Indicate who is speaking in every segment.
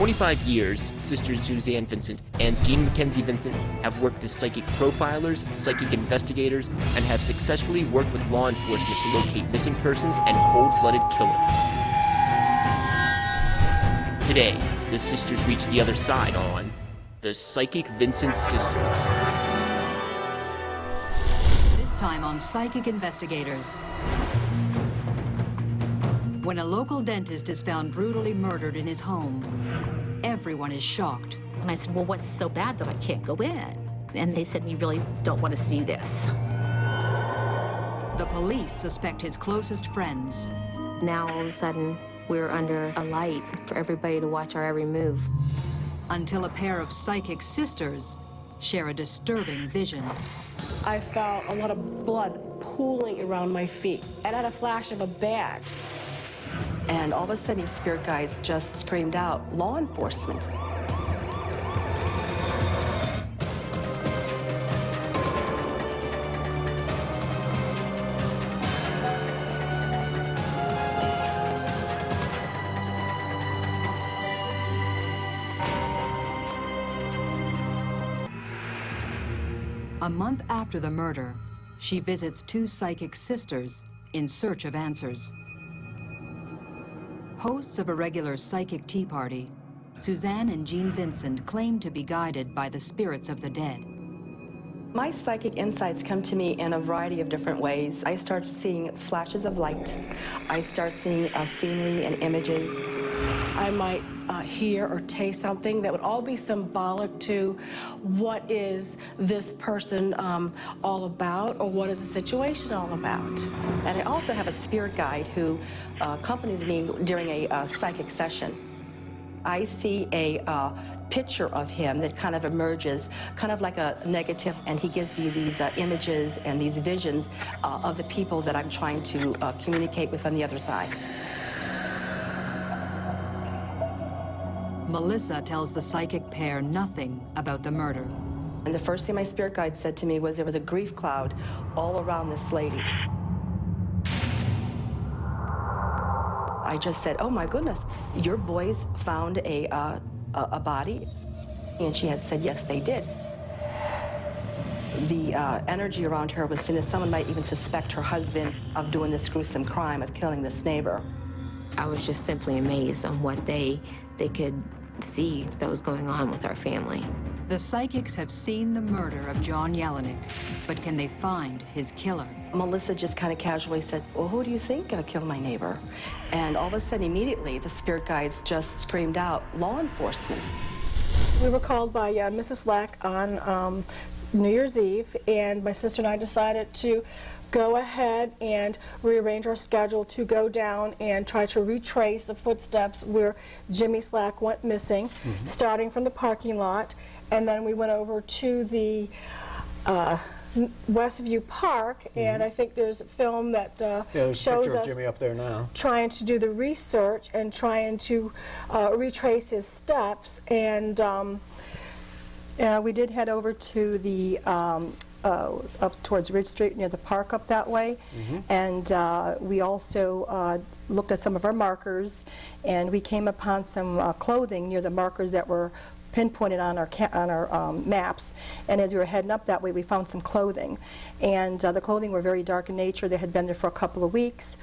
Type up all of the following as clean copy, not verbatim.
Speaker 1: 25 years, Sisters Suzanne Vincent and Jean Vincent have worked as psychic profilers, psychic investigators, and have successfully worked with law enforcement to locate missing persons and cold-blooded killers. Today, the sisters reach the other side on The Psychic Vincent Sisters.
Speaker 2: This time on Psychic Investigators. When a local dentist is found brutally murdered in his home, everyone is shocked.
Speaker 3: And I said, well, what's so bad that I can't go in? And they said, you really don't want to see this.
Speaker 2: The police suspect his closest friends.
Speaker 4: Now, all of a sudden, we're under a light for everybody to watch our every move.
Speaker 2: Until a pair of psychic sisters share a disturbing vision.
Speaker 5: I felt a lot of blood pooling around my feet. And I had a flash of a bat.
Speaker 6: And all of a sudden, these spirit guides just screamed out, "Law enforcement."
Speaker 2: A month after the murder, she visits two psychic sisters in search of answers. Hosts of a regular psychic tea party, Suzanne and Jean Vincent claim to be guided by the spirits of the dead.
Speaker 6: My psychic insights come to me in a variety of different ways. I start seeing flashes of light. I start seeing scenery and images.
Speaker 5: I might hear or taste something that would all be symbolic to what is this person all about, or what is the situation all about.
Speaker 6: And I also have a spirit guide who accompanies me during a psychic session. I see a picture of him that kind of emerges, kind of like a negative, and he gives me these images and these visions of the people that I'm trying to communicate with on the other side.
Speaker 2: Melissa tells the psychic pair nothing about the murder.
Speaker 6: And the first thing my spirit guide said to me was there was a grief cloud all around this lady. I just said, "Oh my goodness, your boys found a body?" And she had said, "Yes, they did." The energy around her was saying that someone might even suspect her husband of doing this gruesome crime of killing this neighbor.
Speaker 4: I was just simply amazed on what they could see that was going on with our family.
Speaker 2: The psychics have seen the murder of John Yelenic, but can they find his killer?
Speaker 6: Melissa just kind of casually said, "Well, who do you think killed my neighbor?" And all of a sudden, immediately, the spirit guides just screamed out, "Law enforcement."
Speaker 7: We were called by Mrs. Slack on New Year's Eve, and my sister and I decided to go ahead and rearrange our schedule to go down and try to retrace the footsteps where Jimmy Slack went missing, starting from the parking lot. And then we went over to the Westview Park, and I think there's a film that
Speaker 8: there's
Speaker 7: shows
Speaker 8: a picture
Speaker 7: us
Speaker 8: of Jimmy up there now,
Speaker 7: trying to do the research and trying to retrace his steps. And
Speaker 9: we did head over to the up towards Ridge Street near the park up that way, and we also looked at some of our markers, and we came upon some clothing near the markers that were pinpointed on our maps. And as we were heading up that way, we found some clothing, and the clothing were very dark in nature. They had been there for a couple of weeks.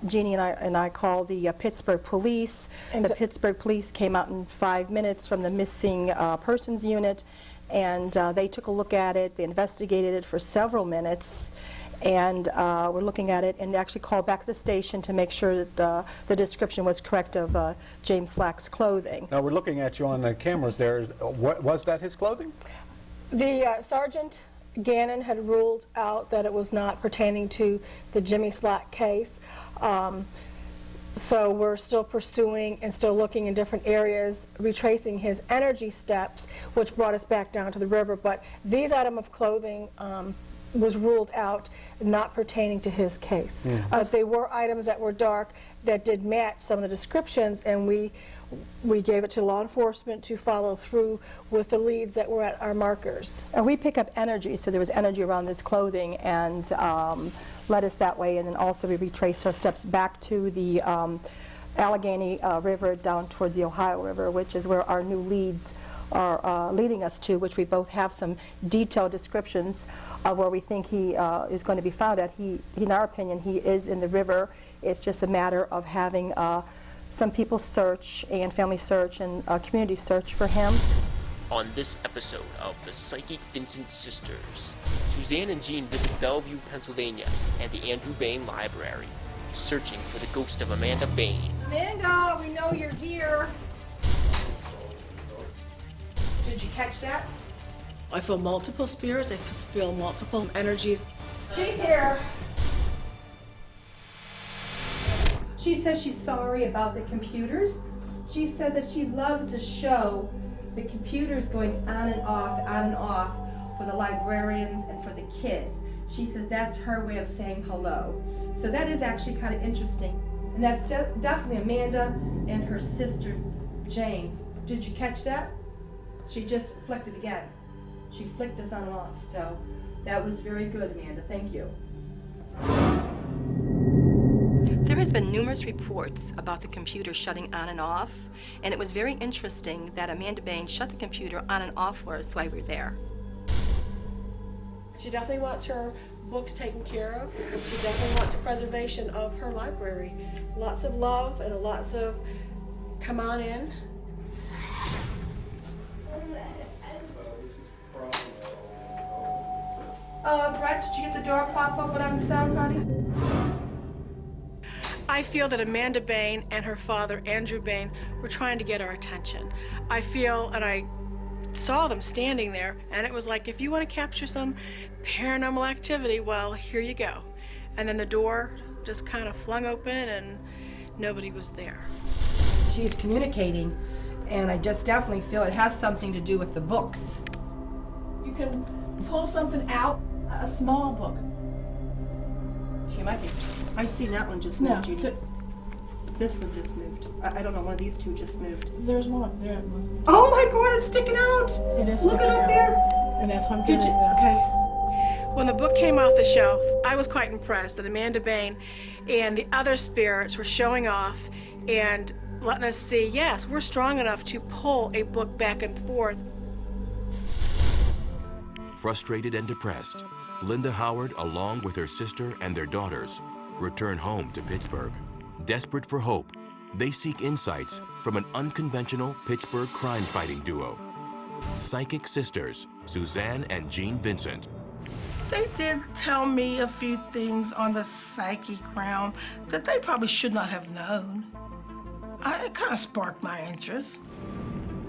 Speaker 9: Jeannie and I called the Pittsburgh police. And the Pittsburgh police came out in 5 minutes from the missing persons unit, and they took a look at it. They investigated it for several minutes, and we're looking at it, and actually called back to the station to make sure that the description was correct of James Slack's clothing.
Speaker 8: Now we're looking at you on the cameras there. Was that his clothing?
Speaker 7: The Sergeant Gannon had ruled out that it was not pertaining to the Jimmy Slack case. So we're still pursuing and still looking in different areas, retracing his energy steps, which brought us back down to the river. But these items of clothing was ruled out, not pertaining to his case. But they were items that were dark that did match some of the descriptions, and we gave it to law enforcement to follow through with the leads that were at our markers.
Speaker 9: We pick up energy, so there was energy around this clothing, and led us that way. And then also we retraced our steps back to the Allegheny River down towards the Ohio River, which is where our new leads are leading us to, which we both have some detailed descriptions of where we think he is going to be found at. In our opinion, he is in the river. It's just a matter of having some people search, and family search, and community search for him.
Speaker 1: On this episode of The Psychic Vincent Sisters, Suzanne and Jean visit Bellevue, Pennsylvania, and the Andrew Bain Library, searching for the ghost of Amanda Bain.
Speaker 7: Amanda, we know you're here. Did you catch that? I feel multiple spirits. I feel multiple energies. She's here.
Speaker 10: She says she's sorry about the computers. She said that she loves to show the computers going on and off for the librarians and for the kids. She says that's her way of saying hello. So that is actually kind of interesting. And that's definitely Amanda and her sister, Jane. Did you catch that? She just flicked it again. She flicked this on and off. So that was very good, Amanda. Thank you.
Speaker 6: There has been numerous reports about the computer shutting on and off, and it was very interesting that Amanda Bain shut the computer on and off for us while we were there.
Speaker 7: She definitely wants her books taken care of. She definitely wants a preservation of her library. Lots of love and lots of come on in.
Speaker 10: Brett, did you get the door pop open on the sound, honey?
Speaker 7: I feel that Amanda Bain and her father, Andrew Bain, were trying to get our attention. I feel, and I saw them standing there, and it was like, if you want to capture some paranormal activity, well, here you go. And then the door just kind of flung open, and nobody was there.
Speaker 10: She's communicating, and I just definitely feel it has something to do with the books.
Speaker 7: You can pull something out, a small book.
Speaker 10: She might be. I see that one just moved, Judy. This one just moved. I don't know, one of these two just moved.
Speaker 7: There's one up there.
Speaker 10: Oh my God, it's sticking out!
Speaker 7: It is
Speaker 10: Look
Speaker 7: sticking
Speaker 10: it up
Speaker 7: out.
Speaker 10: there.
Speaker 7: And that's what I'm
Speaker 10: Did
Speaker 7: getting
Speaker 10: you?
Speaker 7: at.
Speaker 10: Okay.
Speaker 7: When the book came off the shelf, I was quite impressed that Amanda Bain and the other spirits were showing off and letting us see, yes, we're strong enough to pull a book back and forth.
Speaker 11: Frustrated and depressed, Linda Howard, along with her sister and their daughters, return home to Pittsburgh. Desperate for hope, they seek insights from an unconventional Pittsburgh crime-fighting duo. Psychic sisters, Suzanne and Jean Vincent.
Speaker 12: They did tell me a few things on the psychic realm that they probably should not have known. It kind of sparked my interest.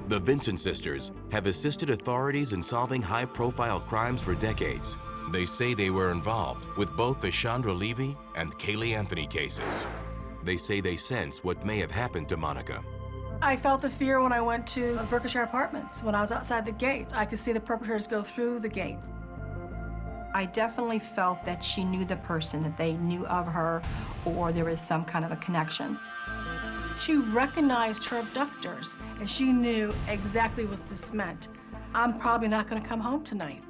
Speaker 11: The Vincent sisters have assisted authorities in solving high-profile crimes for decades. They say they were involved with both the Chandra Levy and Caylee Anthony cases. They say they sense what may have happened to Monica.
Speaker 7: I felt the fear when I went to Berkshire Apartments. When I was outside the gates, I could see the perpetrators go through the gates.
Speaker 6: I definitely felt that she knew the person, that they knew of her, or there was some kind of a connection.
Speaker 7: She recognized her abductors, and she knew exactly what this meant. I'm probably not going to come home tonight.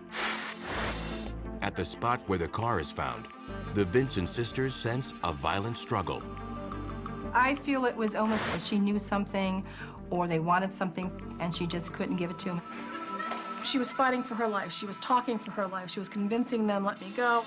Speaker 11: At the spot where the car is found, the Vincent sisters sense a violent struggle.
Speaker 6: I feel it was almost like she knew something, or they wanted something, and she just couldn't give it to them.
Speaker 7: She was fighting for her life. She was talking for her life. She was convincing them, let me go.